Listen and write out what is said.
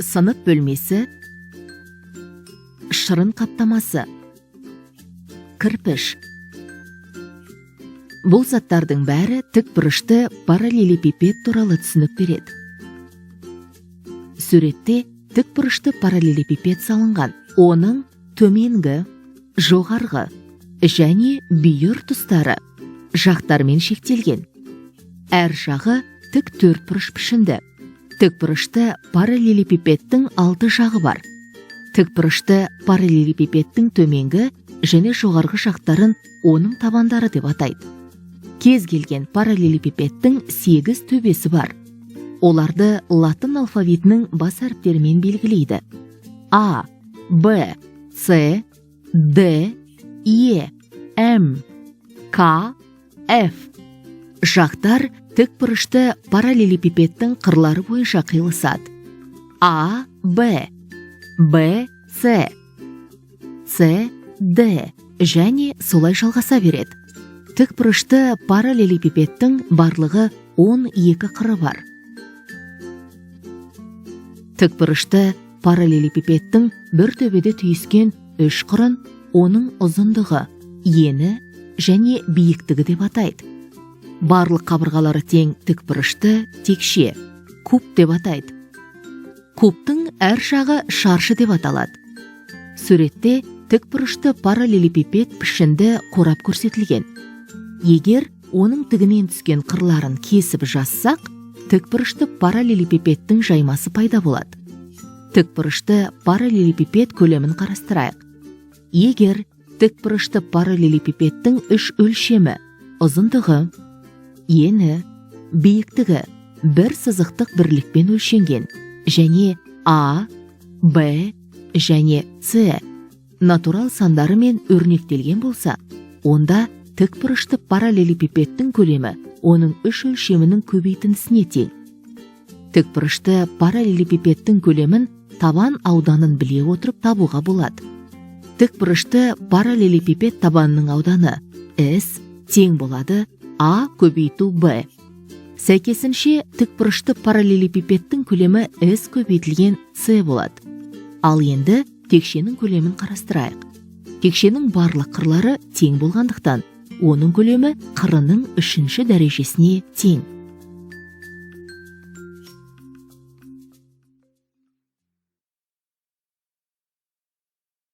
сынып бөлмесі, шырын қаптамасы, кірпіш. Бұл заттардың бәрі тікбұрышты параллелепипед туралы түсінік береді. Суретте тікбұрышты параллелепипед салынған. Оның төменгі, жоғарғы және бүйір тұстары жақтармен шектелген. Әр жағы тік төртбұрыш пішінді. Тікбұрышты параллелепипедтің 6 жағы бар. Тікбұрышты параллелепипедтің төменгі және жоғарғы жақтарын оның табандары деп атайды. Кез келген параллелепипедтің 8 төбесі бар. Оларды латын алфавитінің бас әріптерімен белгілейді. А, Б, С, Д, Е, М, К, Ф. Жақтар тікбұрышты параллелепипедтің қырлары бойынша қиылысады. А, Б, Б, С, С, Д және солай жалғаса береді. Тікбұрышты параллелепипедтің барлығы 12 қыры бар. Тікбұрышты параллелепипедтің бір төбеде түйіскен 3 қырын оның ұзындығы, ені және биіктігі деп атайды. Барлық қабырғалары тең тікбұрышты текше, куб деп атайды. Кубтың әр жағы шаршы деп аталады. Суретте тікбұрышты параллелепипед пішінді қорап көрсетілген. Егер оның тігінен түскен қырларын кесіп жазсақ, тікбұрышты параллелепипедтің жаймасы пайда болады. Тікбұрышты параллелепипед көлемін қарастырайық. Егер тікбұрышты параллелепипедтің 3 өлшемі, ұзындығы, ені, биіктігі бір сызықтық бірлікпен өлшенген және А, Б және С натурал сандарымен өрнектелген болса, онда тікбұрышты параллелепипедтің көлемі оның 3 өлшемінің көбейтіндісіне тең. Тікбұрышты параллелепипедтің көлемін табан ауданын біле отырып табуға болады. Тікбұрышты параллелепипед табанының ауданы S тең болады А көбейту Б. Сәйкесінше тікбұрышты параллелепипедтің көлемі S көбейтілген С болады. Ал енді текшенің көлемін қарастырайық. Текшенің барлық қырлары тең болғандықтан, оның көлемі қырының 3-ші дәрежесіне тең.